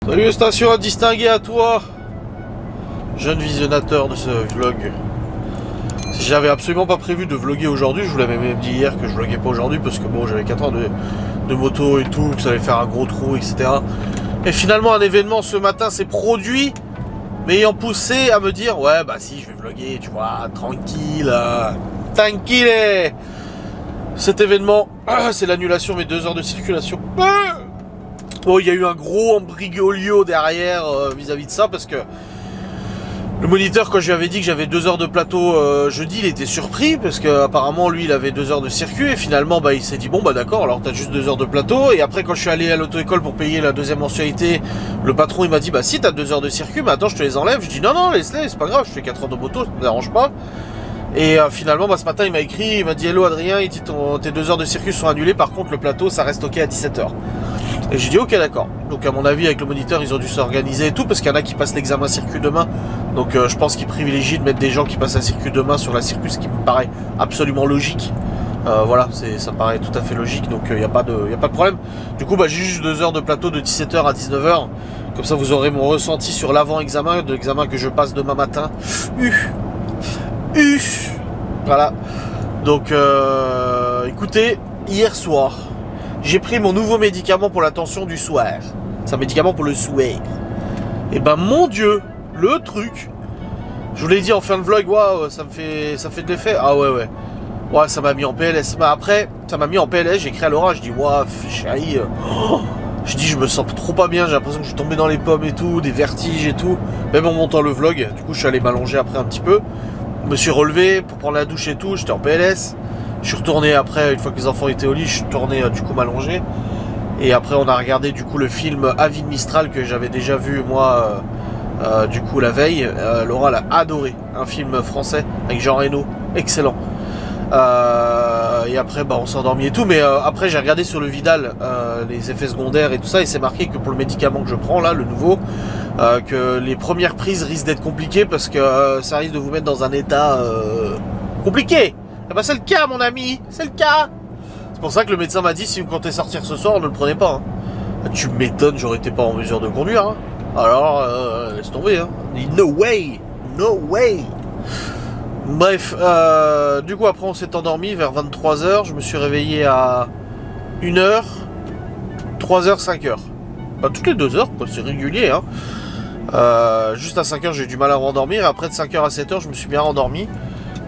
Salutations à distinguer à toi, jeune visionnateur de ce vlog. J'avais absolument pas prévu de vlogger aujourd'hui, je vous l'avais même dit hier que je vloguais pas aujourd'hui parce que bon, j'avais 4 heures de moto et tout, que ça allait faire un gros trou, etc. Et finalement un événement ce matin s'est produit, m'ayant poussé à me dire ouais bah si je vais vlogger, tu vois, tranquille, tranquille. Cet événement, c'est l'annulation de mes 2 heures de circulation. Bon, il y a eu un gros embrigolio derrière vis-à-vis de ça parce que le moniteur, quand je lui avais dit que j'avais 2 heures de plateau jeudi, il était surpris parce que apparemment lui il avait 2 heures de circuit et finalement bah il s'est dit bon bah d'accord, alors t'as juste 2 heures de plateau. Et après quand je suis allé à l'auto-école pour payer la deuxième mensualité, le patron il m'a dit bah si t'as 2 heures de circuit, mais attends je te les enlève. Je dis non laisse-les, c'est pas grave, je fais 4 heures de moto, ça me dérange pas. Et finalement bah, ce matin il m'a écrit, il m'a dit hello Adrien, il dit tes 2 heures de circuit sont annulées, par contre le plateau ça reste ok à 17h. Et j'ai dit ok d'accord. Donc à mon avis avec le moniteur ils ont dû s'organiser et tout parce qu'il y en a qui passent l'examen circuit demain. Donc je pense qu'ils privilégient de mettre des gens qui passent un circuit demain sur la circuit, ce qui me paraît absolument logique. Voilà, ça me paraît tout à fait logique, donc il n'y a pas de problème. Du coup bah, j'ai juste 2 heures de plateau de 17h à 19h. Comme ça vous aurez mon ressenti sur l'avant-examen, de l'examen que je passe demain matin. Voilà. Donc écoutez, hier soir j'ai pris mon nouveau médicament pour la tension du soir. C'est un médicament pour le soir. Et ben mon Dieu, le truc, je vous l'ai dit en fin de vlog, waouh, ça fait de l'effet. Ah ouais. Ouais, ça m'a mis en PLS. Mais après, ça m'a mis en PLS, j'ai écrit à Laura, je dis waouh, chérie, je dis je me sens trop pas bien, j'ai l'impression que je suis tombé dans les pommes et tout, des vertiges et tout. Même en montant le vlog, du coup je suis allé m'allonger après un petit peu. Je me suis relevé pour prendre la douche et tout, j'étais en PLS. Je suis retourné après, une fois que les enfants étaient au lit, je suis retourné du coup m'allonger. Et après on a regardé du coup le film Avis de Mistral que j'avais déjà vu moi du coup la veille. Laura l'a adoré, un film français avec Jean Reno, excellent. Et après bah, on s'est endormi et tout, mais après j'ai regardé sur le Vidal les effets secondaires et tout ça, et c'est marqué que pour le médicament que je prends là, le nouveau, que les premières prises risquent d'être compliquées parce que ça risque de vous mettre dans un état compliqué. Eh ben c'est le cas mon ami, c'est le cas. C'est pour ça que le médecin m'a dit si vous comptez sortir ce soir, ne le prenez pas. Tu m'étonnes, j'aurais été pas en mesure de conduire. Hein. Alors laisse tomber. Hein. No way. Bref, du coup après on s'est endormi vers 23h, je me suis réveillé à 1h, 3h, 5h. Pas toutes les 2 heures, quoi, c'est régulier. Hein. Juste à 5h j'ai eu du mal à rendormir, et après de 5h à 7h je me suis bien rendormi.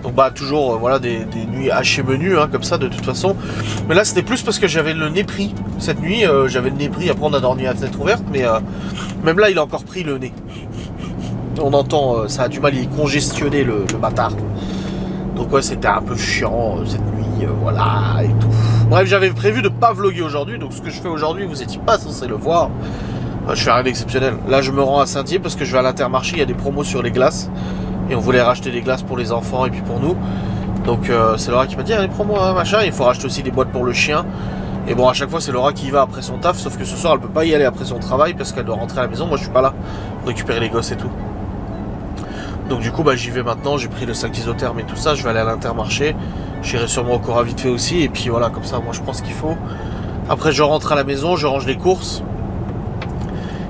Donc bah toujours voilà des nuits hachées menues hein, comme ça de toute façon. Mais là c'était plus parce que j'avais le nez pris. Cette nuit j'avais le nez pris, après on a dormi à la fenêtre ouverte, mais même là il a encore pris le nez. On entend, ça a du mal, il est congestionné le bâtard. Donc ouais c'était un peu chiant cette nuit, voilà et tout. Bref j'avais prévu de pas vlogger aujourd'hui, donc ce que je fais aujourd'hui vous étiez pas censé le voir. Je fais rien d'exceptionnel. Là je me rends à Saint-Dié parce que je vais à l'Intermarché, il y a des promos sur les glaces. Et on voulait racheter des glaces pour les enfants et puis pour nous. Donc c'est Laura qui m'a dit les promos hein, machin, il faut racheter aussi des boîtes pour le chien. Et bon à chaque fois c'est Laura qui y va après son taf, sauf que ce soir elle peut pas y aller après son travail parce qu'elle doit rentrer à la maison, moi je suis pas là pour récupérer les gosses et tout. Donc du coup bah j'y vais maintenant, j'ai pris le sac isotherme et tout ça, je vais aller à l'Intermarché. J'irai sûrement au Cora vite fait aussi, et puis voilà comme ça moi je prends ce qu'il faut. Après je rentre à la maison, je range les courses.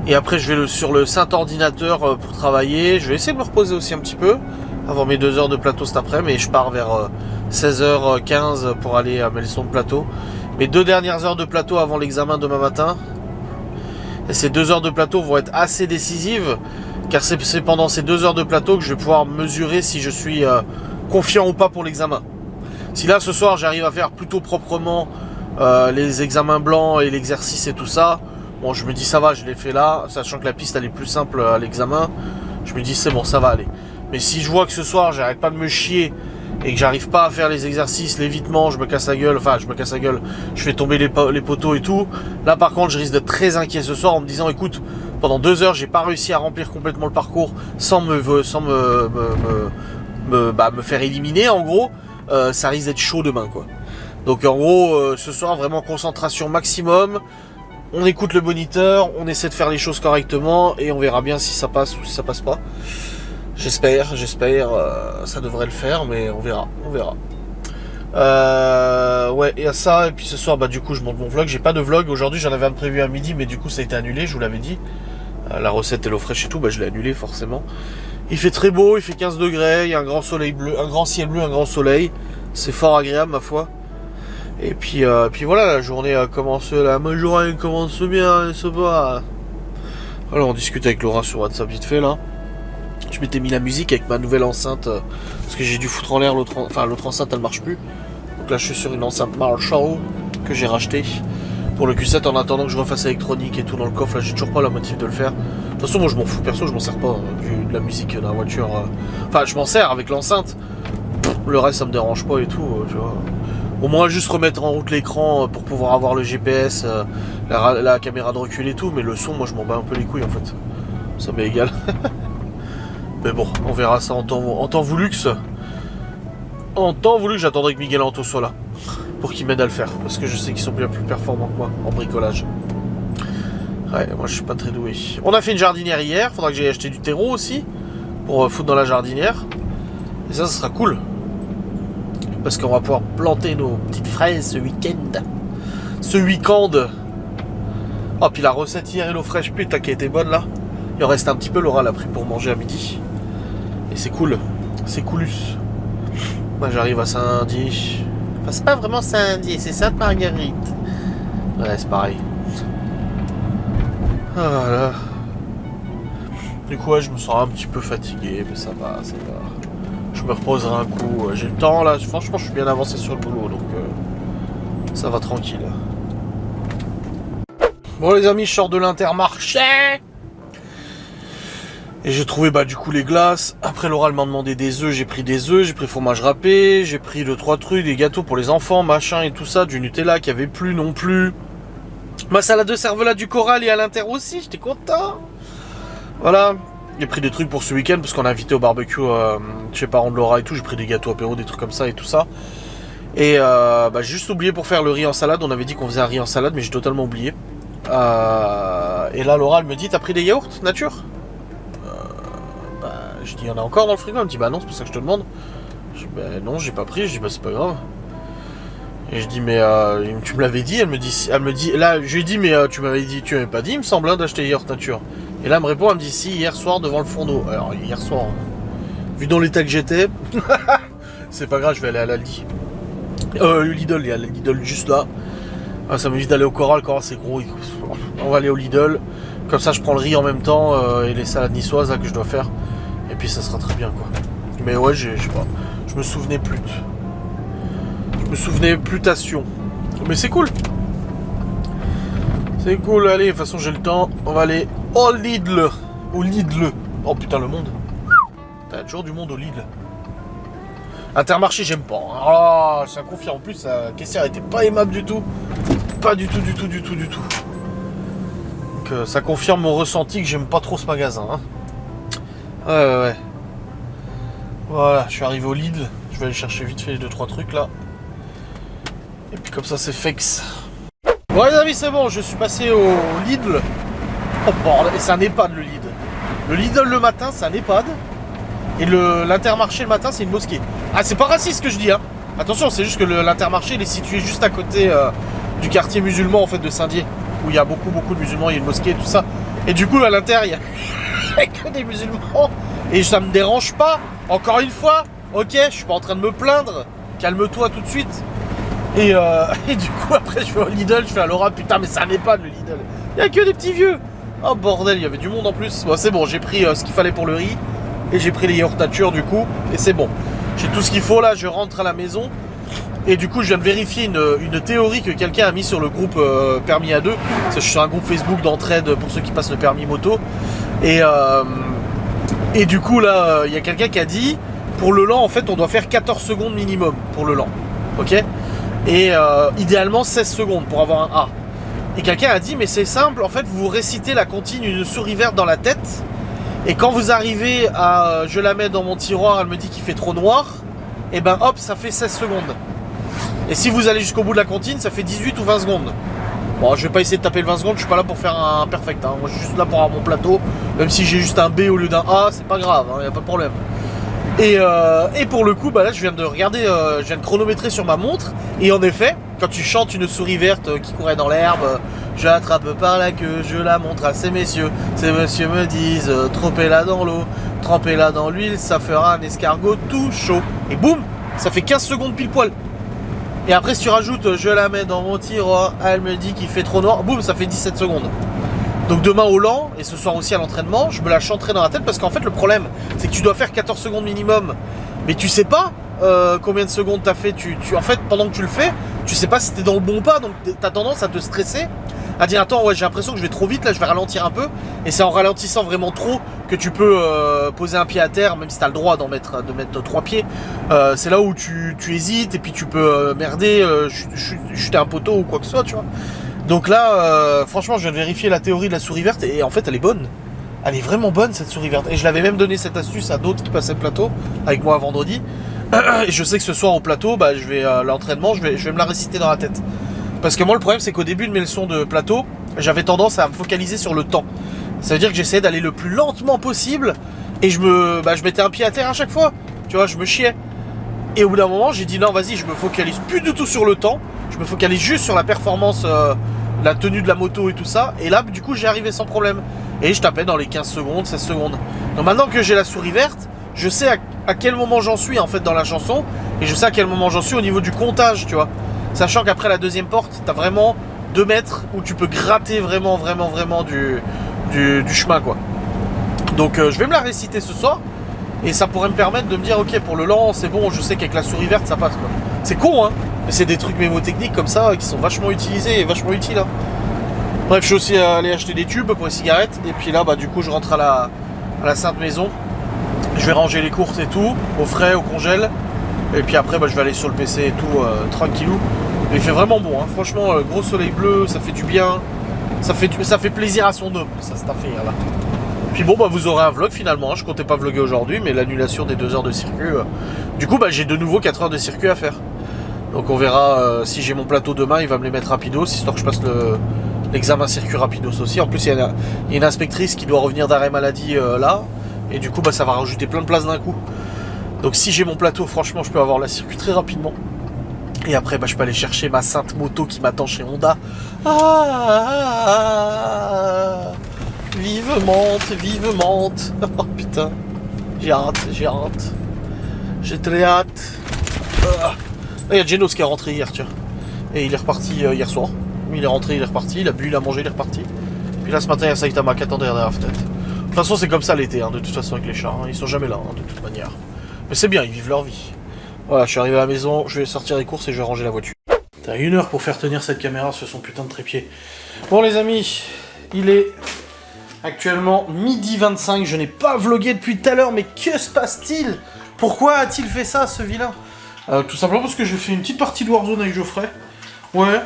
Et après je vais sur le Saint-Ordinateur pour travailler. Je vais essayer de me reposer aussi un petit peu avant mes 2 heures de plateau cet après-midi. Mais je pars vers 16h15 pour aller à mes leçons de plateau. Mes 2 dernières heures de plateau avant l'examen demain matin. Et ces 2 heures de plateau vont être assez décisives. Car c'est pendant ces 2 heures de plateau que je vais pouvoir mesurer si je suis confiant ou pas pour l'examen. Si là ce soir j'arrive à faire plutôt proprement les examens blancs et l'exercice et tout ça, bon je me dis ça va, je l'ai fait là, sachant que la piste elle est plus simple à l'examen, je me dis c'est bon ça va aller. Mais si je vois que ce soir j'arrête pas de me chier et que j'arrive pas à faire les exercices, l'évitement, je me casse la gueule, je fais tomber les poteaux et tout, là par contre je risque d'être très inquiet ce soir en me disant écoute, pendant 2 heures j'ai pas réussi à remplir complètement le parcours sans me faire éliminer en gros, ça risque d'être chaud demain quoi. Donc en gros ce soir vraiment concentration maximum. On écoute le moniteur, on essaie de faire les choses correctement et on verra bien si ça passe ou si ça passe pas. J'espère, ça devrait le faire, mais on verra. Ouais, il y a ça, et puis ce soir, bah du coup, je monte mon vlog. J'ai pas de vlog aujourd'hui, j'en avais un prévu à midi, mais du coup, ça a été annulé, je vous l'avais dit. La recette Hello Fresh et tout, bah je l'ai annulé forcément. Il fait très beau, il fait 15 degrés, il y a un grand soleil bleu, un grand ciel bleu, un grand soleil. C'est fort agréable ma foi. Et puis voilà, la journée a commencé, ma journée commence bien, c'est pas. Voilà, on discute avec Laura sur WhatsApp vite fait là. Je m'étais mis la musique avec ma nouvelle enceinte parce que j'ai dû foutre en l'air l'autre enceinte, elle marche plus. Donc là je suis sur une enceinte Marshall que j'ai rachetée pour le Q7 en attendant que je refasse l'électronique et tout dans le coffre. Là j'ai toujours pas la motive de le faire. De toute façon moi je m'en fous, perso je m'en sers pas de la musique dans la voiture. Enfin je m'en sers avec l'enceinte. Le reste ça me dérange pas et tout, tu vois. Au moins juste remettre en route l'écran pour pouvoir avoir le GPS, la caméra de recul et tout, mais le son moi je m'en bats un peu les couilles en fait. Ça m'est égal. Mais bon, on verra ça en temps voulu que En temps voulu que j'attendrai que Miguel Anto soit là. Pour qu'il m'aide à le faire. Parce que je sais qu'ils sont bien plus performants que moi en bricolage. Ouais, moi je suis pas très doué. On a fait une jardinière hier, faudra que j'aille acheter du terreau aussi. Pour foutre dans la jardinière. Et ça sera cool. Parce qu'on va pouvoir planter nos petites fraises ce week-end. Ce week-end. Oh, puis la recette hier Hello Fresh, putain, qui a été bonne là. Il en reste un petit peu, Laura l'a pris pour manger à midi. Et c'est cool. C'est coolus. Moi j'arrive à Saint-Dié. Enfin, c'est pas vraiment Saint-Dié, c'est Sainte-Marguerite. Ouais, c'est pareil. Ah, voilà. Du coup, ouais, je me sens un petit peu fatigué, mais ça va, ça va. Je me reposerai un coup. J'ai le temps là, franchement, je suis bien avancé sur le boulot, donc ça va tranquille. Bon, les amis, je sors de l'Intermarché. Et j'ai trouvé du coup les glaces. Après Laura m'a demandé des œufs, j'ai pris des œufs, j'ai pris fromage râpé, j'ai pris 2-3 trucs, des gâteaux pour les enfants, machin et tout ça, du Nutella qui avait plus non plus. Ma salade de cervelas du Coral et à l'Inter aussi, j'étais content. Voilà. J'ai pris des trucs pour ce week-end parce qu'on a invité au barbecue chez les parents de Laura et tout, j'ai pris des gâteaux apéro, des trucs comme ça et tout ça. Et j'ai juste oublié pour faire le riz en salade, on avait dit qu'on faisait un riz en salade mais j'ai totalement oublié. Et là Laura elle me dit, t'as pris des yaourts nature? Je dis, il y en a encore dans le frigo? Elle me dit, bah non, c'est pour ça que je te demande. Je dis, bah non, j'ai pas pris. Je dis, bah c'est pas grave. Et je dis, mais tu me l'avais dit. Elle me dit, là, je lui ai dit, mais tu m'avais pas dit, il me semble, hein, d'acheter yaourt nature. Et là, elle me répond, elle me dit, si, hier soir devant le fourneau. Alors, hier soir, vu dans l'état que j'étais, c'est pas grave, je vais aller à l'Aldi. Lidl, il y a le Lidl juste là. Ça m'évite d'aller au Coral, Coral c'est gros. On va aller au Lidl. Comme ça, je prends le riz en même temps et les salades niçoises là, que je dois faire. Et puis ça sera très bien quoi. Mais ouais, je sais pas. Je me souvenais plus. Je me souvenais plutation. Mais c'est cool. C'est cool, allez, de toute façon j'ai le temps. On va aller au Lidl. Au Lidl. Oh putain, le monde. T'as toujours du monde au Lidl. Intermarché, j'aime pas. Ah, ça confirme. En plus, la caissière était pas aimable du tout. Pas du tout. Donc ça confirme mon ressenti que j'aime pas trop ce magasin. Hein. Ouais. Voilà, je suis arrivé au Lidl. Je vais aller chercher vite fait les 2-3 trucs là. Et puis comme ça c'est fixe. Bon les amis, c'est bon, je suis passé au Lidl. Oh bordel, et c'est un EHPAD le Lidl. Le Lidl le matin c'est un EHPAD. Et l'Intermarché le matin c'est une mosquée. Ah, c'est pas raciste ce que je dis hein. Attention, c'est juste que l'Intermarché il est situé juste à côté du quartier musulman en fait de Saint-Dié. Où il y a beaucoup de musulmans, il y a une mosquée et tout ça. Et du coup à l'intérieur il y a que des musulmans. Et ça me dérange pas. Encore une fois, ok, je suis pas en train de me plaindre. Calme-toi tout de suite. Et du coup après je vais au Lidl, je fais à Laura, putain mais ça n'est pas le Lidl. Il y a que des petits vieux. Oh bordel, il y avait du monde en plus. Bon, c'est bon, j'ai pris ce qu'il fallait pour le riz. Et j'ai pris les yaourts nature du coup. Et c'est bon. J'ai tout ce qu'il faut là, je rentre à la maison. Et du coup je viens de vérifier une théorie que quelqu'un a mis sur le groupe Permis à 2. Je suis sur un groupe Facebook d'entraide pour ceux qui passent le permis moto. Et du coup là, il y a quelqu'un qui a dit, pour le lent en fait on doit faire 14 secondes minimum pour le lent. Ok. Et idéalement 16 secondes pour avoir un A. Et quelqu'un a dit, mais c'est simple, en fait vous récitez la comptine une souris verte dans la tête. Et quand vous arrivez à je la mets dans mon tiroir, elle me dit qu'il fait trop noir. Et ben hop, ça fait 16 secondes. Et si vous allez jusqu'au bout de la comptine, ça fait 18 ou 20 secondes. Bon, je vais pas essayer de taper le 20 secondes, je suis pas là pour faire un perfect. Hein. Moi, je suis juste là pour avoir mon plateau. Même si j'ai juste un B au lieu d'un A, c'est pas grave, hein, y a pas de problème. Et pour le coup, là, je viens de regarder, je viens de chronométrer sur ma montre. Et en effet, quand tu chantes une souris verte qui courait dans l'herbe, Je l'attrape par la queue, je la montre à ces messieurs. Ces messieurs me disent, trempez-la dans l'eau, trempez-la dans l'huile, ça fera un escargot tout chaud. Et boum, ça fait 15 secondes pile poil. Et après, si tu rajoutes, je la mets dans mon tiroir, elle me dit qu'il fait trop noir, boum, ça fait 17 secondes. Donc demain au Lan, et ce soir aussi à l'entraînement, je me la chanterai dans la tête, parce qu'en fait, le problème, c'est que tu dois faire 14 secondes minimum, mais tu sais pas combien de secondes t'as fait. En fait, pendant que tu le fais, tu sais pas si t'es dans le bon ou pas, donc t'as tendance à te stresser, à dire attends, ouais, j'ai l'impression que je vais trop vite, là, je vais ralentir un peu, et c'est en ralentissant vraiment trop que tu peux poser un pied à terre, même si t'as le droit de mettre 3 pieds. C'est là où tu hésites, et puis tu peux merder, chuter un poteau ou quoi que ce soit, tu vois. Donc là, franchement, je viens de vérifier la théorie de la souris verte, et en fait, elle est bonne. Elle est vraiment bonne, cette souris verte. Et je l'avais même donné cette astuce à d'autres qui passaient le plateau, avec moi vendredi. Et je sais que ce soir au plateau, bah, je vais l'entraînement, je vais me la réciter dans la tête. Parce que moi, le problème, c'est qu'au début de mes leçons de plateau, j'avais tendance à me focaliser sur le temps. Ça veut dire que j'essayais d'aller le plus lentement possible, et je mettais un pied à terre à chaque fois. Tu vois, je me chiais. Et au bout d'un moment, j'ai dit non, vas-y, je me focalise plus du tout sur le temps. Je me focalise juste sur la performance, la tenue de la moto et tout ça. Et là, du coup, j'y arrivais sans problème. Et je tapais dans les 15 secondes, 16 secondes. Donc maintenant que j'ai la souris verte, je sais à quel moment j'en suis en fait dans la chanson. Et je sais à quel moment j'en suis au niveau du comptage, tu vois. Sachant qu'après la deuxième porte, t'as vraiment 2 mètres où tu peux gratter vraiment du chemin, quoi. Donc je vais me la réciter ce soir. Et ça pourrait me permettre de me dire, ok, pour le Lan, c'est bon, je sais qu'avec la souris verte, ça passe, quoi. C'est con, hein, mais c'est des trucs mémotechniques comme ça qui sont vachement utilisés et vachement utiles, hein. Bref, je suis aussi allé acheter des tubes pour les cigarettes. Et puis là, bah, du coup, je rentre à la Sainte Maison. Je vais ranger les courses et tout, au frais, au congèle. Et puis après, bah, je vais aller sur le PC et tout, tranquillou. Et il fait vraiment bon, hein. Franchement, gros soleil bleu, ça fait du bien. Ça fait plaisir à son homme, ça, cette affaire là. Puis bon, bah, vous aurez un vlog finalement, hein. Je comptais pas vlogger aujourd'hui, mais l'annulation des 2 heures de circuit. Du coup, bah, j'ai de nouveau 4 heures de circuit à faire. Donc on verra si j'ai mon plateau demain, il va me les mettre rapidos, histoire que je passe l'examen circuit rapidos aussi. En plus, il y a une inspectrice qui doit revenir d'arrêt maladie là. Et du coup, bah, ça va rajouter plein de places d'un coup. Donc si j'ai mon plateau, franchement, je peux avoir la circuit très rapidement. Et après, bah, je peux aller chercher ma sainte moto qui m'attend chez Honda. Vive monte. Oh putain, j'ai hâte. J'ai très hâte. Il y a Genos qui est rentré hier, tiens. Et il est reparti hier soir. Il est rentré, il est reparti. Il a bu, il a mangé, il est reparti. Puis là, ce matin, il y a Saitama qui attendait derrière la fenêtre. De toute façon, c'est comme ça l'été, hein, de toute façon, avec les chats. Hein. Ils sont jamais là, hein, de toute manière. Mais c'est bien, ils vivent leur vie. Voilà, je suis arrivé à la maison, je vais sortir les courses et je vais ranger la voiture. T'as 1 heure pour faire tenir cette caméra sur son putain de trépied. Bon, les amis, il est actuellement 12h25. Je n'ai pas vlogué depuis tout à l'heure, mais que se passe-t-il? Pourquoi a-t-il fait ça, ce vilain? Tout simplement parce que j'ai fait une petite partie de Warzone avec Geoffrey. Ouais.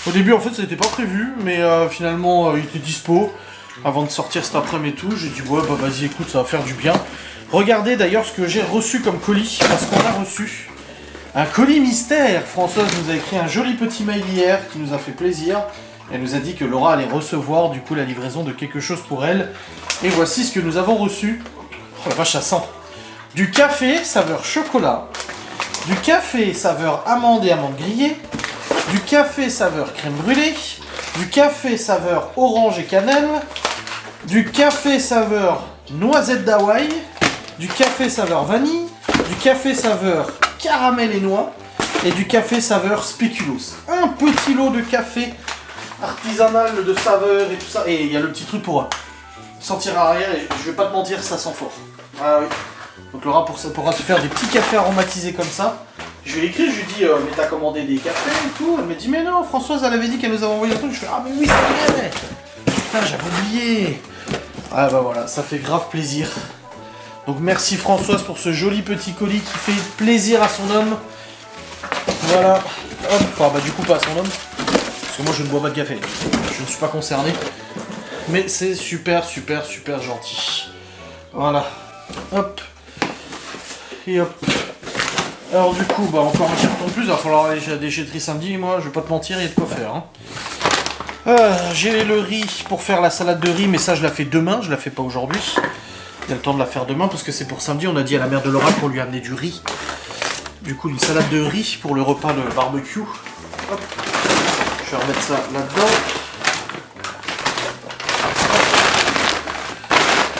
Au début, en fait, ça n'était pas prévu, mais finalement, il était dispo. Avant de sortir cet après-midi et tout, j'ai dit, ouais, bah vas-y, écoute, ça va faire du bien. Regardez d'ailleurs ce que j'ai reçu comme colis, parce qu'on a reçu un colis mystère. Françoise nous a écrit un joli petit mail hier qui nous a fait plaisir. Elle nous a dit que Laura allait recevoir, du coup, la livraison de quelque chose pour elle. Et voici ce que nous avons reçu. Oh la vache, ça sent. Du café saveur chocolat. Du café saveur amande et amande grillée, du café saveur crème brûlée, du café saveur orange et cannelle, du café saveur noisette d'Hawaï, du café saveur vanille, du café saveur caramel et noix et du café saveur spéculoos. Un petit lot de café artisanal de saveur et tout ça. Et il y a le petit truc pour sentir à l'arrière et je vais pas te mentir, ça sent fort. Ah oui. Donc Laura pourra se faire des petits cafés aromatisés comme ça. Je lui ai écrit, je lui ai dit mais t'as commandé des cafés et tout. Elle m'a dit mais non, Françoise elle avait dit qu'elle nous avait envoyé un truc. Je fais ah mais oui c'est vrai. Putain j'avais oublié. Ah bah voilà, ça fait grave plaisir. Donc merci Françoise pour ce joli petit colis qui fait plaisir à son homme. Voilà. Hop, enfin bah du coup pas à son homme. Parce que moi je ne bois pas de café. Je ne suis pas concerné. Mais c'est super gentil. Voilà. Hop. Et hop. Alors du coup, bah encore un carton de plus, il va falloir aller à la déchetterie samedi, moi je vais pas te mentir, il y a de quoi faire. Hein. J'ai le riz pour faire la salade de riz, mais ça je la fais demain, je la fais pas aujourd'hui. Il y a le temps de la faire demain parce que c'est pour samedi, on a dit à la mère de Laura pour lui amener du riz. Du coup une salade de riz pour le repas de barbecue. Hop. Je vais remettre ça là-dedans.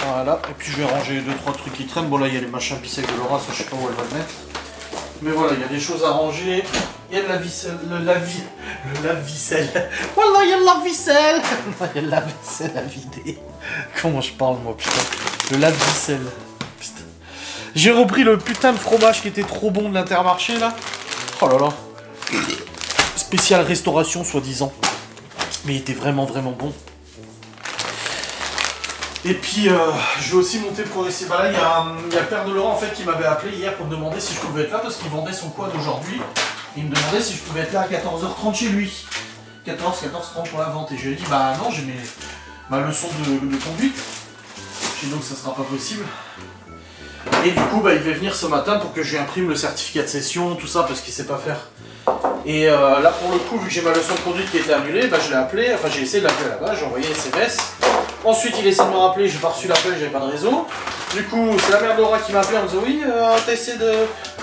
Voilà, et puis je vais ranger 2-3 trucs qui traînent. Bon là il y a les machins pissés de Laura, ça je sais pas où elle va le mettre. Mais voilà, il y a des choses à ranger. Il y a de la ficelle, le lave-vaisselle. Voilà, il y a de la ficelle. Il y a de la vaisselle à vider. Comment je parle moi, putain. Le lave-vaisselle. Putain. J'ai repris le putain de fromage qui était trop bon de l'Intermarché là. Oh là là. Spécial restauration soi-disant. Mais il était vraiment bon. Et puis, je vais aussi monter progressivement. Bah là, il y a le père de Laurent en fait qui m'avait appelé hier pour me demander si je pouvais être là parce qu'il vendait son quad aujourd'hui. Il me demandait si je pouvais être là à 14h30 chez lui. 14h30 pour la vente. Et je lui ai dit, bah non, j'ai ma leçon de conduite. J'ai dit donc ça sera pas possible. Et du coup, bah, il va venir ce matin pour que je lui imprime le certificat de session, tout ça, parce qu'il sait pas faire. Et là, pour le coup, vu que j'ai ma leçon de conduite qui était annulée, bah, je l'ai appelé, enfin j'ai essayé de l'appeler là-bas, j'ai envoyé SMS. Ensuite, il essaie de me rappeler, j'ai pas reçu l'appel, j'avais pas de réseau. Du coup, c'est la mère de Laura qui m'a appelé en me disant oui, t'as essayé de...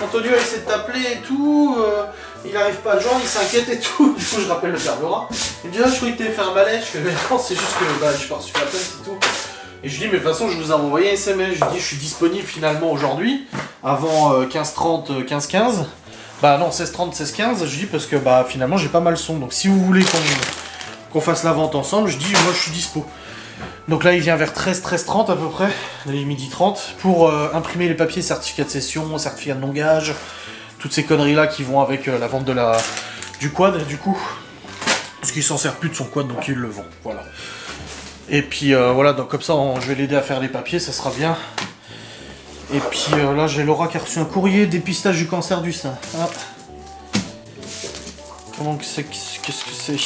Antonio a essayé de t'appeler et tout, il arrive pas à le joindre, il s'inquiète et tout. Du coup, je rappelle le père de Laura. Il me dit ah, je croyais que t'allais faire un malaise. Je fais mais non, c'est juste que bah, j'ai pas reçu l'appel, c'est tout. Et je lui dis mais de toute façon, je vous ai envoyé un SMS, je lui dis je suis disponible finalement aujourd'hui, avant 15h30, 15h15. Bah non, 16h30, 16h15, je dis parce que bah finalement j'ai pas mal son. Donc si vous voulez qu'on fasse la vente ensemble, je dis moi je suis dispo. Donc là il vient vers 13h30 à peu près, il est 12h30, pour imprimer les papiers, certificat de cession, certificat de non-gage, toutes ces conneries là qui vont avec la vente du quad du coup. Parce qu'il s'en sert plus de son quad donc il le vend, voilà. Et puis voilà, donc comme ça je vais l'aider à faire les papiers, ça sera bien. Et puis là j'ai Laura qui a reçu un courrier, dépistage du cancer du sein. Ah. Comment que c'est, qu'est-ce que c'est?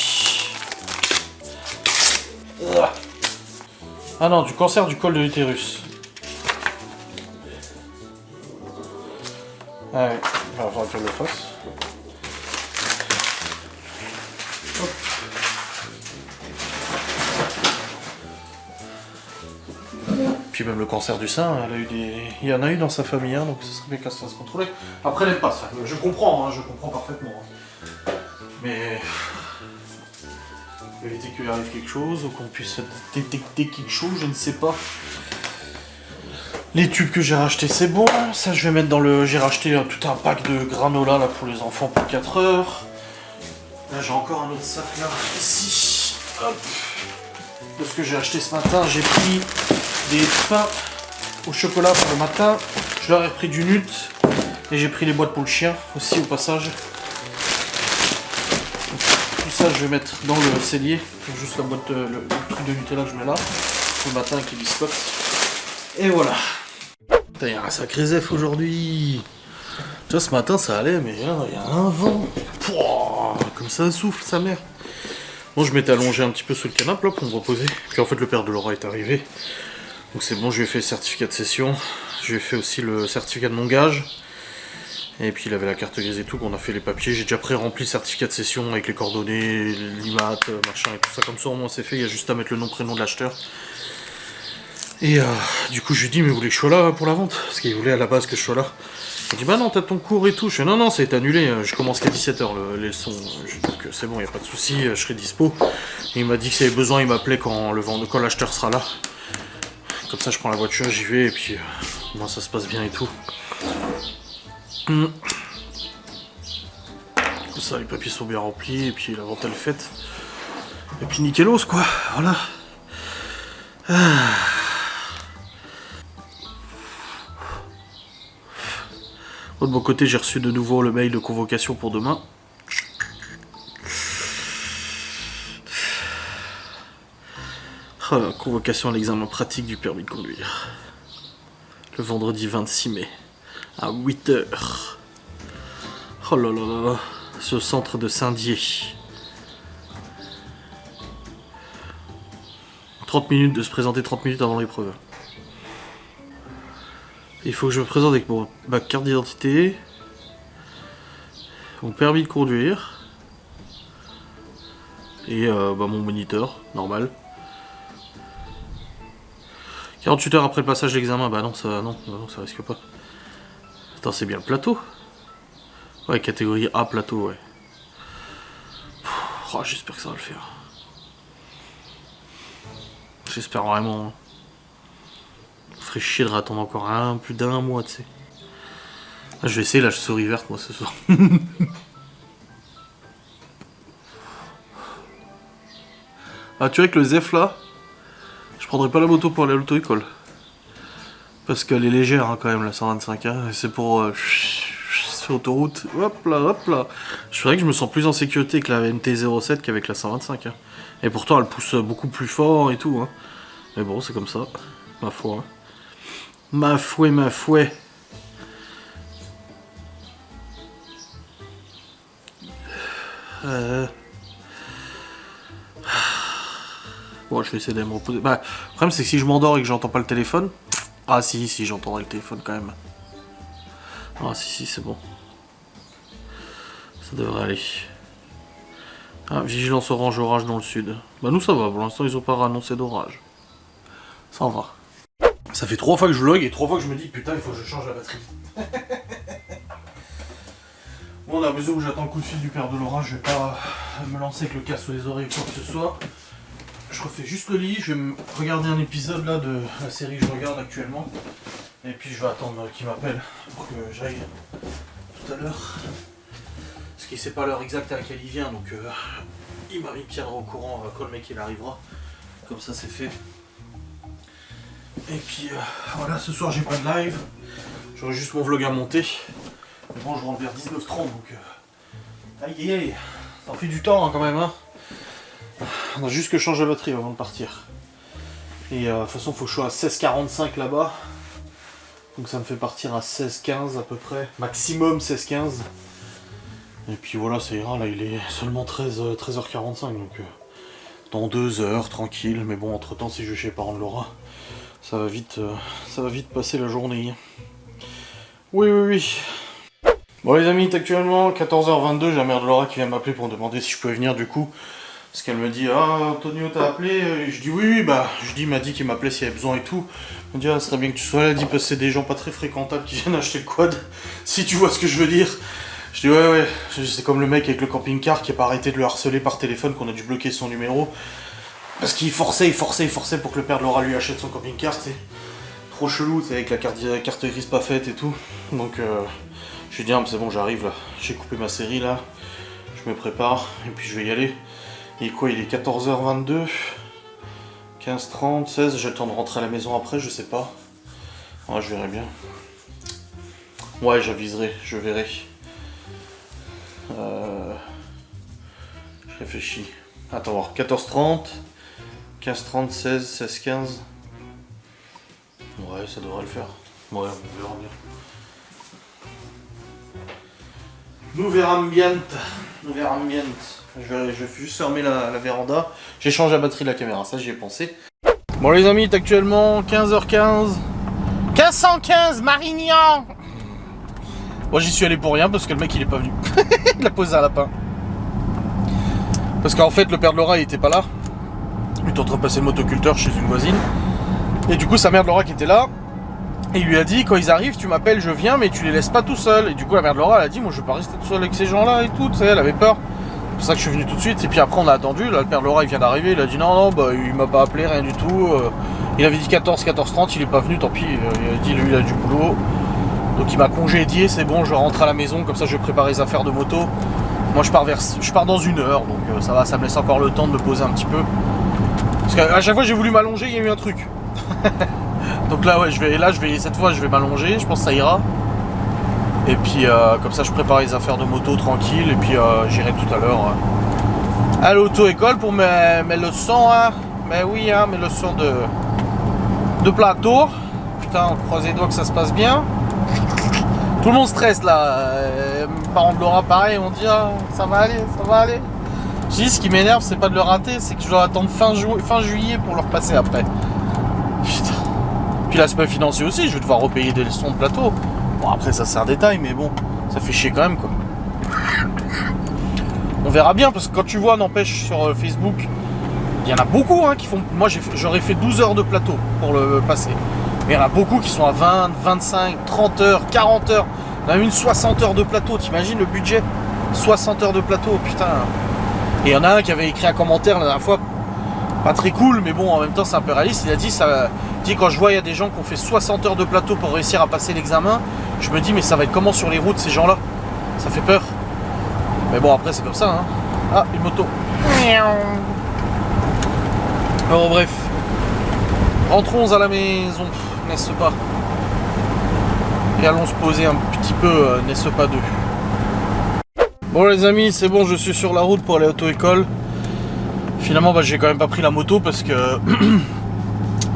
Ah non, du cancer du col de l'utérus. Ah ouais, il va falloir que je le fasse. Hop. Puis même le cancer du sein, elle a eu il y en a eu dans sa famille, hein, donc ça serait bien qu'elle se fasse contrôler. Après, elle n'aime pas ça. Je comprends, hein, je comprends parfaitement. Hein. Mais éviter qu'il arrive quelque chose ou qu'on puisse détecter quelque chose, je ne sais pas. Les tubes que j'ai rachetés, c'est bon. Ça, je vais mettre dans le... J'ai racheté tout un pack de granola là pour les enfants pour 4 heures. Là, j'ai encore un autre sac là, ici. Hop. De ce que j'ai acheté ce matin, j'ai pris des pains au chocolat pour le matin. Je leur ai pris du nut. Et j'ai pris les boîtes pour le chien aussi au passage. Tout ça, je vais mettre dans le cellier. Juste la boîte, le truc de Nutella que je mets là. Le matin avec les biscottes. Et voilà. Putain, il y a un sacré zef aujourd'hui. Tu vois, ce matin ça allait, mais là, il y a un vent. Pouah, comme ça souffle, sa mère. Bon, je m'étais allongé un petit peu sous le canapé là pour me reposer. Puis en fait, le père de Laura est arrivé. Donc c'est bon, je lui ai fait le certificat de cession. Je lui ai fait aussi le certificat de non-gage. Et puis il avait la carte grise et tout, qu'on a fait les papiers. J'ai déjà pré-rempli le certificat de cession avec les coordonnées, l'IMAT, machin et tout ça. Comme ça, au moins c'est fait. Il y a juste à mettre le nom, prénom de l'acheteur. Et du coup, je lui ai dit, mais vous voulez que je sois là pour la vente? Parce qu'il voulait à la base que je sois là. Il dit, bah non, t'as ton cours et tout. Je fais, non, ça a été annulé. Je commence qu'à 17h les leçons. Donc c'est bon, il n'y a pas de souci, je serai dispo. Et il m'a dit que s'il y avait besoin, il m'appelait quand l'acheteur sera là. Comme ça, je prends la voiture, j'y vais, et puis moi, ça se passe bien et tout. Comme ça, les papiers sont bien remplis, et puis la vente, elle est faite. Et puis nickelos, quoi, voilà. De mon côté, j'ai reçu de nouveau le mail de convocation pour demain. Oh, convocation à l'examen pratique du permis de conduire. Le vendredi 26 mai, à 8h. Oh là là là là, ce centre de Saint-Dié. 30 minutes de se présenter 30 minutes avant l'épreuve. Il faut que je me présente avec ma carte d'identité, mon permis de conduire et mon moniteur, normal. 48 heures après le passage de l'examen, bah non, ça risque pas. Attends, c'est bien le plateau? Ouais, catégorie A, plateau, ouais. Oh, j'espère que ça va le faire. J'espère vraiment. Ça ferait chier de attendre encore plus d'un mois, tu sais. Ah, je vais essayer la souris verte, moi, ce soir. Ah, tu vois, avec le Zef, là, je prendrais pas la moto pour aller à l'auto-école. Parce qu'elle est légère, hein, quand même, la 125. Hein, c'est pour... sur autoroute, hop là, hop là. Je dirais que je me sens plus en sécurité avec la MT-07 qu'avec la 125. Hein. Et pourtant, elle pousse beaucoup plus fort et tout. Hein. Mais bon, c'est comme ça. Ma foi. Hein. Ma fouet, ma fouet. Bon, je vais essayer de me reposer. Bah, le problème, c'est que si je m'endors et que j'entends pas le téléphone... Ah si, j'entendrai le téléphone quand même. Ah si, c'est bon. Ça devrait aller. Ah, vigilance orange, orage dans le sud. Bah nous ça va, pour l'instant ils ont pas annoncé d'orage. Ça va. Ça fait 3 fois que je vlog et 3 fois que je me dis putain il faut que je change la batterie. Bon, on a besoin où j'attends le coup de fil du père de Laura, je vais pas me lancer avec le casque sous les oreilles ou quoi que ce soit. Je refais juste le lit, je vais me regarder un épisode là de la série que je regarde actuellement. Et puis je vais attendre qu'il m'appelle pour que j'aille tout à l'heure. Parce qu'il sait pas l'heure exacte à laquelle il vient, donc il m'a mis tiendra au courant quand le mec il arrivera. Comme ça c'est fait. Et puis voilà, ce soir j'ai pas de live. J'aurai juste mon vlog à monter. Mais bon, je rentre vers 19h30 donc... Aïe aïe aïe, ça en fait du temps hein, quand même. Hein. On a juste que je change la batterie avant de partir. Et de toute façon, il faut que je sois à 16h45 là-bas. Donc ça me fait partir à 16h15 à peu près. Maximum 16h15. Et puis voilà, ça ira. Là, il est seulement 13h45. Donc dans 2 heures, tranquille. Mais bon, entre temps, si je vais chez les parents de Laura, ça va vite passer la journée. Oui. Bon les amis, actuellement 14h22. J'ai la mère de Laura qui vient m'appeler pour me demander si je pouvais venir du coup. Parce qu'elle me dit, ah Antonio t'a appelé, je dis oui, bah je dis, il m'a dit qu'il m'appelait s'il y avait besoin et tout. Elle me dit, ah ce serait bien que tu sois là, elle dit, parce que c'est des gens pas très fréquentables qui viennent acheter le quad, si tu vois ce que je veux dire. Je dis ouais, c'est comme le mec avec le camping-car qui a pas arrêté de le harceler par téléphone, qu'on a dû bloquer son numéro. Parce qu'il forçait pour que le père de Laura lui achète son camping-car, tu sais. Trop chelou, tu sais, avec la carte grise pas faite et tout. Donc je lui dis, ah c'est bon, j'arrive là, j'ai coupé ma série là, je me prépare, et puis je vais y aller. Et quoi, il est 14h22, 15h30, 16, j'ai le temps de rentrer à la maison après, je sais pas. Ouais, je verrai bien. Ouais, j'aviserai, je verrai. Je réfléchis. Attends, voir, 14h30, 15h30, 16, 16h15. Ouais, ça devrait le faire. Ouais, on verra bien. Nous verrons bien. Je vais juste fermer la véranda. J'ai changé la batterie de la caméra, ça j'y ai pensé. Bon les amis, il est actuellement 15h15. 1515 Marignan. Moi j'y suis allé pour rien parce que le mec il est pas venu. Il a posé un lapin. Parce qu'en fait le père de Laura il était pas là. Il était en train de passer le motoculteur chez une voisine. Et du coup sa mère de Laura qui était là. Et il lui a dit, quand ils arrivent, tu m'appelles, je viens, mais tu les laisses pas tout seuls. Et du coup la mère de Laura elle a dit, moi je veux pas rester tout seul avec ces gens là et tout, tu sais, elle avait peur. C'est pour ça que je suis venu tout de suite. Et puis après on a attendu, là le père de Laura il vient d'arriver, il a dit non, bah il m'a pas appelé, rien du tout. Il avait dit 14h30, il est pas venu, tant pis, il a dit lui il a du boulot. Donc il m'a congédié, c'est bon, je rentre à la maison, comme ça je vais préparer les affaires de moto. Moi je pars dans 1 heure, donc ça va, ça me laisse encore le temps de me poser un petit peu. Parce qu'à chaque fois j'ai voulu m'allonger, il y a eu un truc. Donc là ouais, cette fois je vais m'allonger, je pense que ça ira. Et puis comme ça je prépare les affaires de moto tranquille, et puis j'irai tout à l'heure à l'auto-école pour mes leçons, hein. Mais oui, hein, mes leçons de plateau. Putain, on croise les doigts que ça se passe bien. Tout le monde stresse là. Mes parents de Laura pareil, on dit ah, ça va aller. Je dis ce qui m'énerve c'est pas de le rater, c'est que je dois attendre fin juillet pour le repasser après. Putain. Puis l'aspect financier aussi, je vais devoir repayer des leçons de plateau. Bon après ça c'est un détail, mais bon, ça fait chier quand même quoi. On verra bien, parce que quand tu vois, n'empêche, sur Facebook, il y en a beaucoup hein, qui font... Moi j'aurais fait 12 heures de plateau pour le passer. Mais il y en a beaucoup qui sont à 20, 25, 30 heures, 40 heures. On a une 60 heures de plateau, t'imagines le budget? 60 heures de plateau, putain. Et il y en a un qui avait écrit un commentaire la dernière fois, pas très cool, mais bon, en même temps c'est un peu réaliste. Il a dit, quand je vois il y a des gens qui ont fait 60 heures de plateau pour réussir à passer l'examen, je me dis mais ça va être comment sur les routes ces gens-là? Ça fait peur. Mais bon, après c'est comme ça, hein. Ah, une moto. Bon bref, rentrons à la maison, n'est-ce pas? Et allons se poser un petit peu, n'est-ce pas deux. Bon les amis, c'est bon, je suis sur la route pour aller à l'auto-école. Finalement, j'ai quand même pas pris la moto parce que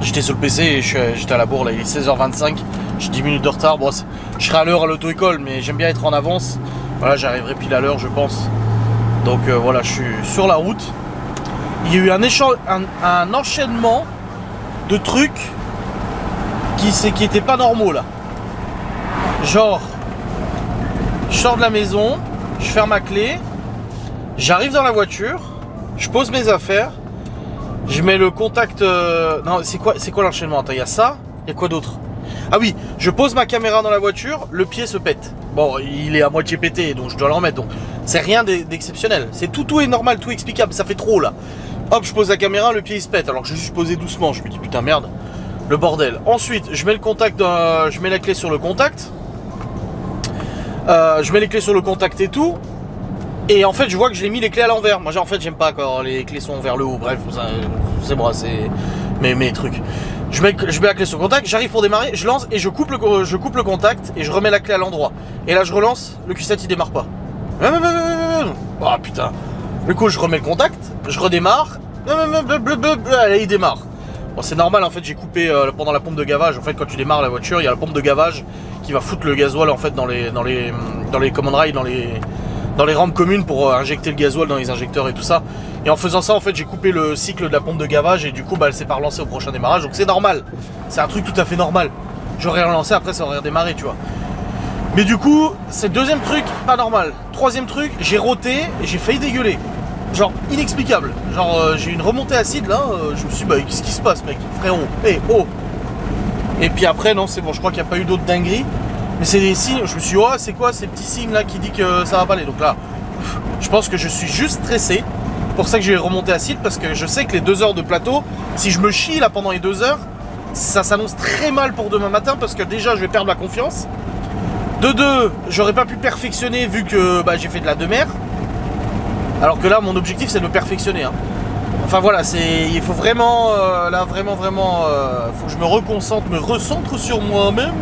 j'étais sur le PC et j'étais à la bourre, là, il est 16h25, j'ai 10 minutes de retard. Bon, je serai à l'heure à l'auto-école, mais j'aime bien être en avance. Voilà, j'arriverai pile à l'heure, je pense. Donc voilà, je suis sur la route. Il y a eu un enchaînement de trucs qui étaient pas normaux là. Genre, je sors de la maison, je ferme ma clé, j'arrive dans la voiture, je pose mes affaires, je mets le contact... Non, c'est quoi l'enchaînement? Attends, il y a ça, il y a quoi d'autre? Ah oui, je pose ma caméra dans la voiture, le pied se pète. Bon, il est à moitié pété, donc je dois le remettre. Donc, c'est rien d'exceptionnel. C'est tout est normal, tout explicable. Ça fait trop là. Hop, je pose la caméra, le pied il se pète. Alors que j'ai juste posé doucement. Je me dis putain merde, le bordel. Ensuite, je mets le contact, je mets la clé sur le contact. Je mets les clés sur le contact et tout. Et en fait, je vois que j'ai mis les clés à l'envers. Moi, en fait, j'aime pas quand les clés sont vers le haut. Bref, c'est moi, c'est mes trucs. Je mets la clé sur le contact, j'arrive pour démarrer, je lance et je coupe le contact et je remets la clé à l'endroit. Et là, je relance, le Q7 il démarre pas. Oh putain. Du coup, je remets le contact, je redémarre. Allez, il démarre. Bon, c'est normal en fait, j'ai coupé pendant la pompe de gavage. En fait, quand tu démarres la voiture, il y a la pompe de gavage qui va foutre le gasoil en fait dans les command rails, dans les rampes communes pour injecter le gasoil dans les injecteurs et tout ça. Et en faisant ça, en fait, j'ai coupé le cycle de la pompe de gavage et du coup, elle s'est pas relancée au prochain démarrage. Donc c'est normal. C'est un truc tout à fait normal. J'aurais relancé, après ça aurait redémarré, tu vois. Mais du coup, c'est le deuxième truc, pas normal. Troisième truc, j'ai roté et j'ai failli dégueuler. Genre, inexplicable. Genre, j'ai une remontée acide là. Je me suis dit, bah, qu'est-ce qui se passe, mec? Frérot, oh. Et puis après, non, c'est bon, je crois qu'il n'y a pas eu d'autres dingueries. Mais c'est des signes, je me suis dit, oh, c'est quoi ces petits signes là qui disent que ça va pas aller? Donc là, je pense que je suis juste stressé. C'est pour ça que j'ai remonté acide, parce que je sais que les 2 heures de plateau, si je me chie là pendant les 2 heures, ça s'annonce très mal pour demain matin, parce que déjà je vais perdre ma confiance. De deux, j'aurais pas pu perfectionner vu que j'ai fait de la demeure. Alors que là, mon objectif c'est de me perfectionner. Hein. Enfin voilà, il faut vraiment, là vraiment, faut que je me recentre sur moi-même.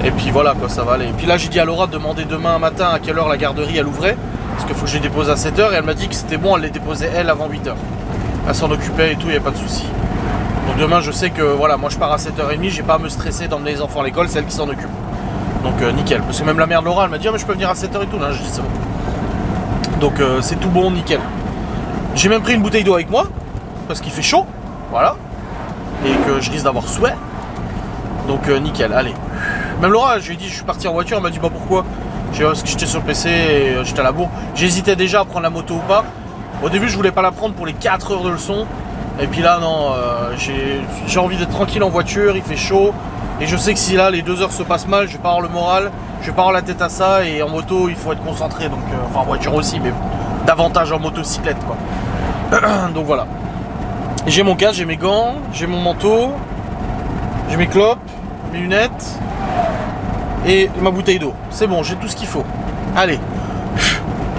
Et puis voilà quoi, ça va aller. Et puis là j'ai dit à Laura de demander demain matin à quelle heure la garderie elle ouvrait. Parce qu'il faut que je les dépose à 7h et elle m'a dit que c'était bon, elle les déposait elle avant 8h. Elle s'en occupait et tout, il n'y a pas de souci. Donc demain je sais que voilà, moi je pars à 7h30, j'ai pas à me stresser d'emmener les enfants à l'école, c'est elle qui s'en occupe. Donc nickel. Parce que même la mère de Laura elle m'a dit ah, mais je peux venir à 7h et tout, là je dis c'est bon. Donc c'est tout bon, nickel. J'ai même pris une bouteille d'eau avec moi, parce qu'il fait chaud, voilà. Et que je risque d'avoir souhait. Donc nickel, allez. Même Laura, je lui ai dit, je suis parti en voiture, elle m'a dit bah pourquoi? J'ai dit parce que j'étais sur le PC et j'étais à la bourre. J'hésitais déjà à prendre la moto ou pas. Au début, je voulais pas la prendre pour les 4 heures de leçon. Et puis là, non, j'ai envie d'être tranquille en voiture, il fait chaud. Et je sais que si là, les 2 heures se passent mal, je vais pas avoir le moral, je vais pas avoir la tête à ça. Et en moto, il faut être concentré. Donc, enfin, en voiture aussi, mais davantage en motocyclette, quoi. Donc voilà. J'ai mon casque, j'ai mes gants, j'ai mon manteau, j'ai mes clopes, mes lunettes. Et ma bouteille d'eau. C'est bon, j'ai tout ce qu'il faut. Allez.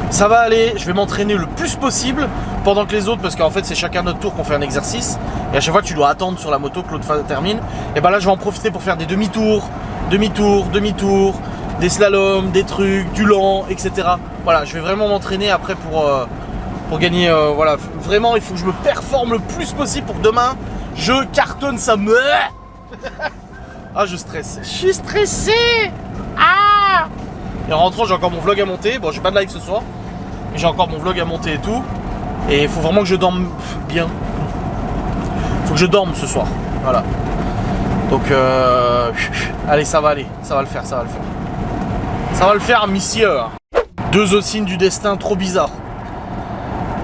Ça va aller. Je vais m'entraîner le plus possible pendant que les autres, parce qu'en fait c'est chacun notre tour qu'on fait un exercice. Et à chaque fois tu dois attendre sur la moto que l'autre termine. Et ben là je vais en profiter pour faire des demi-tours, des slaloms, des trucs, du lent, etc. Voilà, je vais vraiment m'entraîner après pour gagner. Voilà, vraiment il faut que je me performe le plus possible pour demain. Je cartonne ça me. Ah, je stresse. Je suis stressé. Ah. Et en rentrant, j'ai encore mon vlog à monter. Bon, j'ai pas de live ce soir, mais j'ai encore mon vlog à monter et tout. Et il faut vraiment que je dorme bien. Faut que je dorme ce soir. Voilà. Donc, allez, ça va aller. Ça va le faire, ça va le faire. Ça va le faire, monsieur. 2 oscines du destin trop bizarres.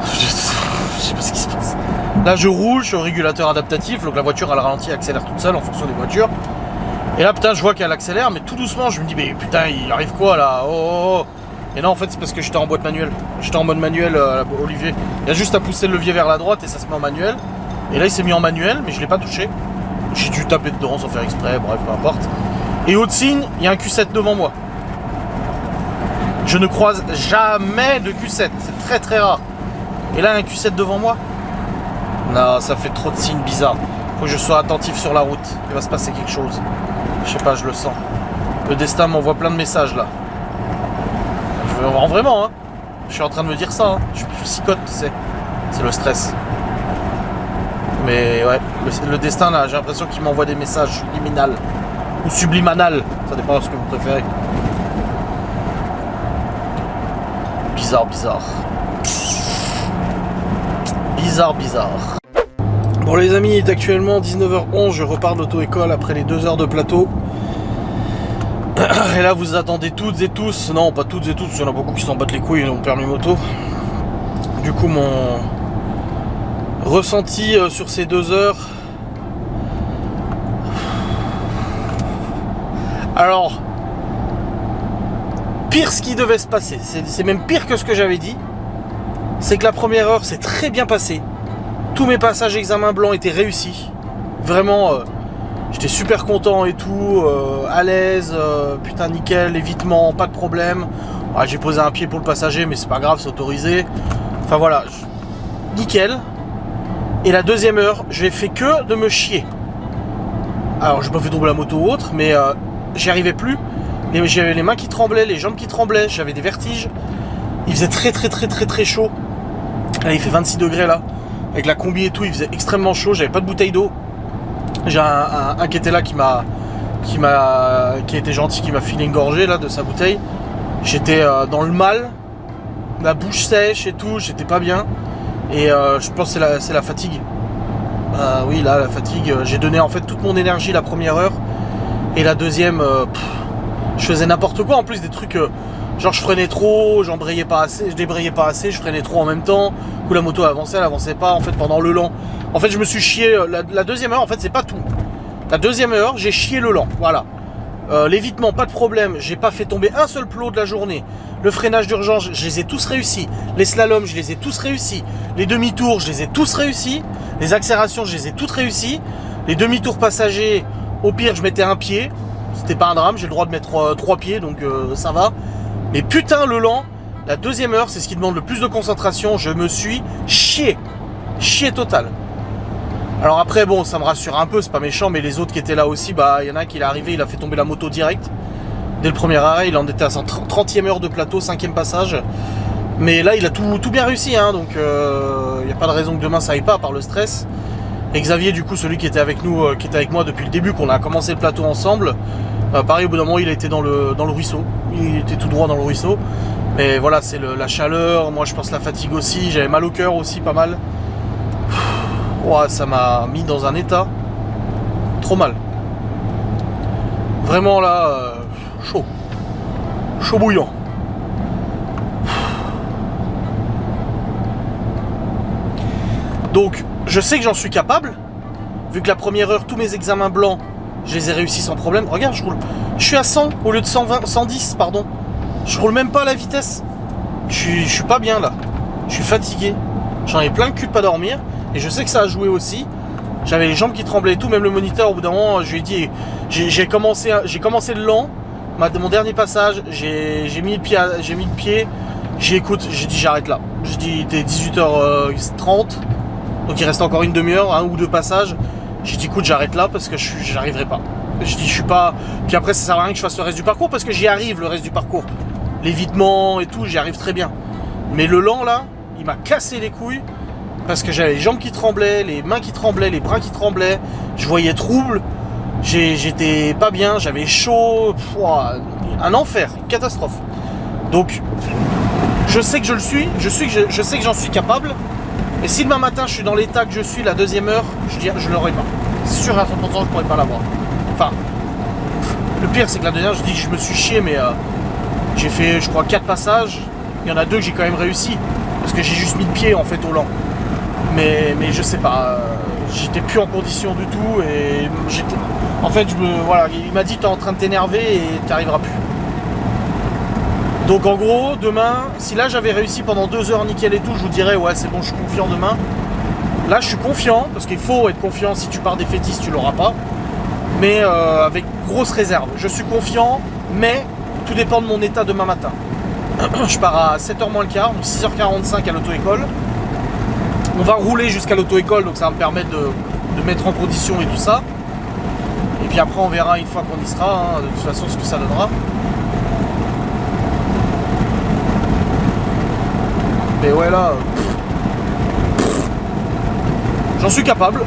Je sais pas ce qui se passe. Là, je roule, je suis au régulateur adaptatif. Donc la voiture, elle ralentit, elle accélère toute seule en fonction des voitures. Et là, putain, je vois qu'elle accélère, mais tout doucement, je me dis, mais putain, il arrive quoi là? Oh. Et non, en fait, c'est parce que j'étais en boîte manuelle. J'étais en mode manuel, Olivier. Il y a juste à pousser le levier vers la droite et ça se met en manuel. Et là, il s'est mis en manuel, mais je l'ai pas touché. J'ai dû taper dedans sans faire exprès, bref, peu importe. Et autre signe, il y a un Q7 devant moi. Je ne croise jamais de Q7, c'est très très rare. Et là, un Q7 devant moi. Non, ça fait trop de signes bizarres. Faut que je sois attentif sur la route. Il va se passer quelque chose. Je sais pas, je le sens. Le destin m'envoie plein de messages là. Je veux vraiment, hein. Je suis en train de me dire ça. Hein. Je psychote, tu sais. C'est le stress. Mais ouais, le destin là, j'ai l'impression qu'il m'envoie des messages subliminales. Ou subliminales. Ça dépend de ce que vous préférez. Bizarre. Bizarre. Bon les amis, il est actuellement 19h11, je repars de l'auto-école après les 2 heures de plateau. Et là vous attendez toutes et tous, non pas toutes et tous, il y en a beaucoup qui s'en battent les couilles et ont permis moto. Du coup mon ressenti sur ces 2 heures. Alors, pire ce qui devait se passer, c'est même pire que ce que j'avais dit. C'est que la première heure s'est très bien passée. Tous mes passages examen blanc étaient réussis. Vraiment, j'étais super content et tout, à l'aise, putain nickel, évitement, pas de problème. Ouais, j'ai posé un pied pour le passager, mais c'est pas grave, c'est autorisé. Enfin voilà, nickel. Et la deuxième heure, j'ai fait que de me chier. Alors, j'ai pas fait tomber la moto ou autre, mais j'y arrivais plus. J'avais les mains qui tremblaient, les jambes qui tremblaient, j'avais des vertiges. Il faisait très chaud. Là, il fait 26 degrés là. Avec la combi et tout, il faisait extrêmement chaud. J'avais pas de bouteille d'eau. J'ai un qui était là qui a été gentil, qui m'a filé une gorgée là de sa bouteille. J'étais dans le mal, la bouche sèche et tout, j'étais pas bien. Et je pense que c'est la fatigue. Oui, là, la fatigue. J'ai donné en fait toute mon énergie la première heure. Et la deuxième, je faisais n'importe quoi. En plus, des trucs, genre je freinais trop, j'embrayais pas assez, je débrayais pas assez, je freinais trop en même temps. Du coup, la moto avançait, elle avançait pas. En fait, pendant le lent, en fait, je me suis chié. La deuxième heure, en fait, c'est pas tout. La deuxième heure, j'ai chié le lent. Voilà. L'évitement, pas de problème. J'ai pas fait tomber un seul plot de la journée. Le freinage d'urgence, je les ai tous réussis. Les slaloms, je les ai tous réussis. Les demi-tours, je les ai tous réussis. Les accélérations, je les ai toutes réussies. Les demi-tours passagers, au pire, je mettais un pied. C'était pas un drame, j'ai le droit de mettre 3 pieds, donc ça va. Mais putain, le lent, la deuxième heure, c'est ce qui demande le plus de concentration. Je me suis chié. Chié total. Alors après, bon, ça me rassure un peu, c'est pas méchant, mais les autres qui étaient là aussi, bah, il y en a un qui est arrivé, il a fait tomber la moto direct. Dès le premier arrêt, il en était à sa 30e heure de plateau, 5e passage. Mais là, il a tout bien réussi, hein, donc il n'y a pas de raison que demain ça aille pas, par le stress. Et Xavier, du coup, celui qui était avec nous, qui était avec moi depuis le début, qu'on a commencé le plateau ensemble, pareil, au bout d'un moment, il a été dans le ruisseau. Il était tout droit dans le ruisseau. Mais voilà, c'est la chaleur, moi je pense la fatigue aussi, j'avais mal au cœur aussi, pas mal. Ouais, ça m'a mis dans un état trop mal. Vraiment là, chaud. Chaud bouillant. Donc, je sais que j'en suis capable. Vu que la première heure, tous mes examens blancs, je les ai réussis sans problème. Regarde, je roule. Je suis à 100 au lieu de 120, 110, pardon. Je roule même pas à la vitesse. Je suis pas bien là. Je suis fatigué. J'en ai plein le cul de pas dormir. Et je sais que ça a joué aussi. J'avais les jambes qui tremblaient et tout. Même le moniteur, au bout d'un moment, je lui ai dit, j'ai commencé le lent. Mon dernier passage, j'ai mis le pied. J'ai dit j'arrête là. J'ai dit il était 18h30. Donc il reste encore une demi-heure, un ou deux passages. J'ai dit écoute, j'arrête là parce que j'arriverai pas. Je dis je suis pas. Puis après ça sert à rien que je fasse le reste du parcours parce que j'y arrive le reste du parcours. L'évitement et tout, j'y arrive très bien. Mais le lent là, il m'a cassé les couilles. Parce que j'avais les jambes qui tremblaient, les mains qui tremblaient, les bras qui tremblaient. Je voyais trouble. J'étais pas bien, j'avais chaud. Un enfer, une catastrophe. Donc, je sais que je le suis. Je sais que j'en suis capable. Et si demain matin je suis dans l'état que je suis la deuxième heure, je l'aurai pas. C'est sûr à 100% je pourrais pas l'avoir. Enfin, le pire c'est que la deuxième heure, je dis que je me suis chié, mais j'ai fait je crois 4 passages. Il y en a 2 que j'ai quand même réussi. Parce que j'ai juste mis le pied en fait au lent. Mais je sais pas, j'étais plus en condition du tout et j'étais. En fait voilà, il m'a dit t'es en train de t'énerver et t'arriveras plus. Donc en gros, demain, si là j'avais réussi pendant 2 heures nickel et tout, je vous dirais ouais c'est bon, je suis confiant demain. Là je suis confiant, parce qu'il faut être confiant, si tu pars des fétistes tu l'auras pas. Mais avec grosse réserve. Je suis confiant, mais tout dépend de mon état demain matin. Je pars à 7h moins le quart, donc 6h45 à l'auto-école. On va rouler jusqu'à l'auto-école, donc ça va me permettre de mettre en condition et tout ça. Et puis après on verra une fois qu'on y sera, hein, de toute façon ce que ça donnera. Mais ouais là, j'en suis capable,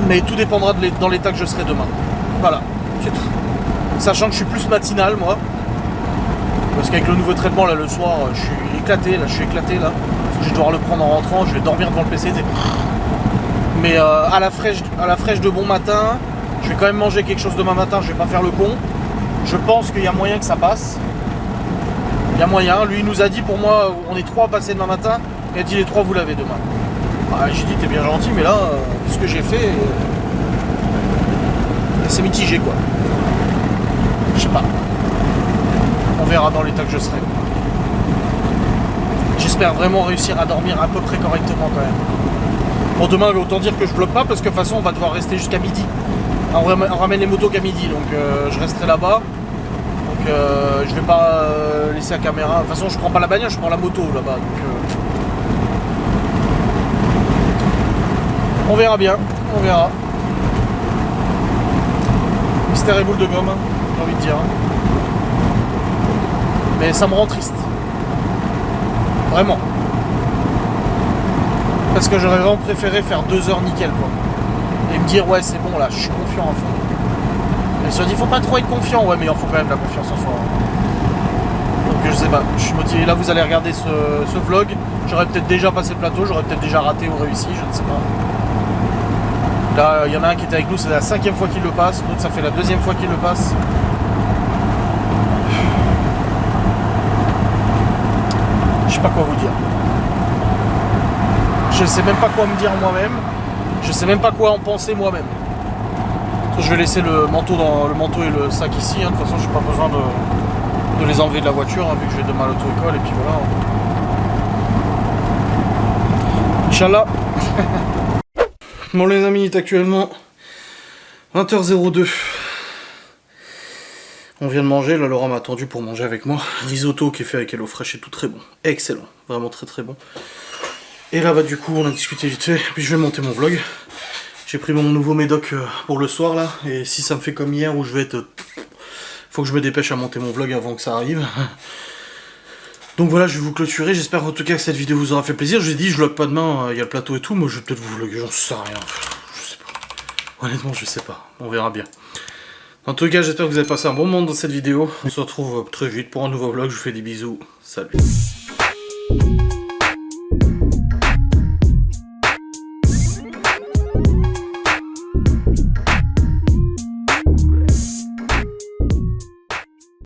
mais tout dépendra dans l'état que je serai demain. Voilà, c'est tout. Sachant que je suis plus matinal moi, parce qu'avec le nouveau traitement là le soir, je suis éclaté là, Parce que je vais devoir le prendre en rentrant, je vais dormir devant le PC. Mais à la fraîche de bon matin, je vais quand même manger quelque chose demain matin, je vais pas faire le con. Je pense qu'il y a moyen que ça passe. Il y a moyen, lui il nous a dit pour moi, on est 3 à passer demain matin, il a dit les 3 vous l'avez demain. Bah, j'ai dit t'es bien gentil, mais là, ce que j'ai fait, c'est mitigé quoi. Je sais pas. On verra dans l'état que je serai. J'espère vraiment réussir à dormir à peu près correctement quand même. Bon demain autant dire que je bloque pas parce que de toute façon on va devoir rester jusqu'à midi. On ramène les motos qu'à midi, donc je resterai là-bas. Donc je vais pas laisser la caméra. De toute façon je prends pas la bagnole, je prends la moto là-bas. Donc on verra bien, on verra. Mystère et boule de gomme, j'ai envie de dire. Mais ça me rend triste. Vraiment. Parce que j'aurais vraiment préféré faire 2 heures nickel quoi. Et me dire ouais c'est bon là, je suis confiant à fond. Mais se dit faut pas trop être confiant, ouais mais il en faut quand même de la confiance en soi. Donc je sais pas, je suis motivé. Là vous allez regarder ce vlog. J'aurais peut-être déjà passé le plateau, j'aurais peut-être déjà raté ou réussi, je ne sais pas. Là il y en a un qui était avec nous, c'est la 5e fois qu'il le passe, l'autre ça fait la 2e fois qu'il le passe. Je sais pas quoi vous dire. Je sais même pas quoi me dire moi-même. Je sais même pas quoi en penser moi-même. Je vais laisser le manteau et le sac ici. Hein. De toute façon, j'ai pas besoin de les enlever de la voiture, hein, vu que je vais demain à l'auto-école. Et puis voilà. Inch'Allah. Bon les amis, il est actuellement 20h02. On vient de manger, là Laura m'a attendu pour manger avec moi. Risotto qui est fait avec HelloFresh et tout, très bon. Excellent, vraiment très très bon. Et là bah du coup on a discuté vite fait, puis je vais monter mon vlog. J'ai pris mon nouveau médoc pour le soir là, et si ça me fait comme hier où je vais être... Faut que je me dépêche à monter mon vlog avant que ça arrive. Donc voilà, je vais vous clôturer, j'espère en tout cas que cette vidéo vous aura fait plaisir. Je vous ai dit, je vlog pas demain, il y a le plateau et tout, moi je vais peut-être vous vlogger, j'en sais rien. Je sais pas. Honnêtement je sais pas, on verra bien. En tout cas, j'espère que vous avez passé un bon moment dans cette vidéo. On se retrouve très vite pour un nouveau vlog. Je vous fais des bisous. Salut.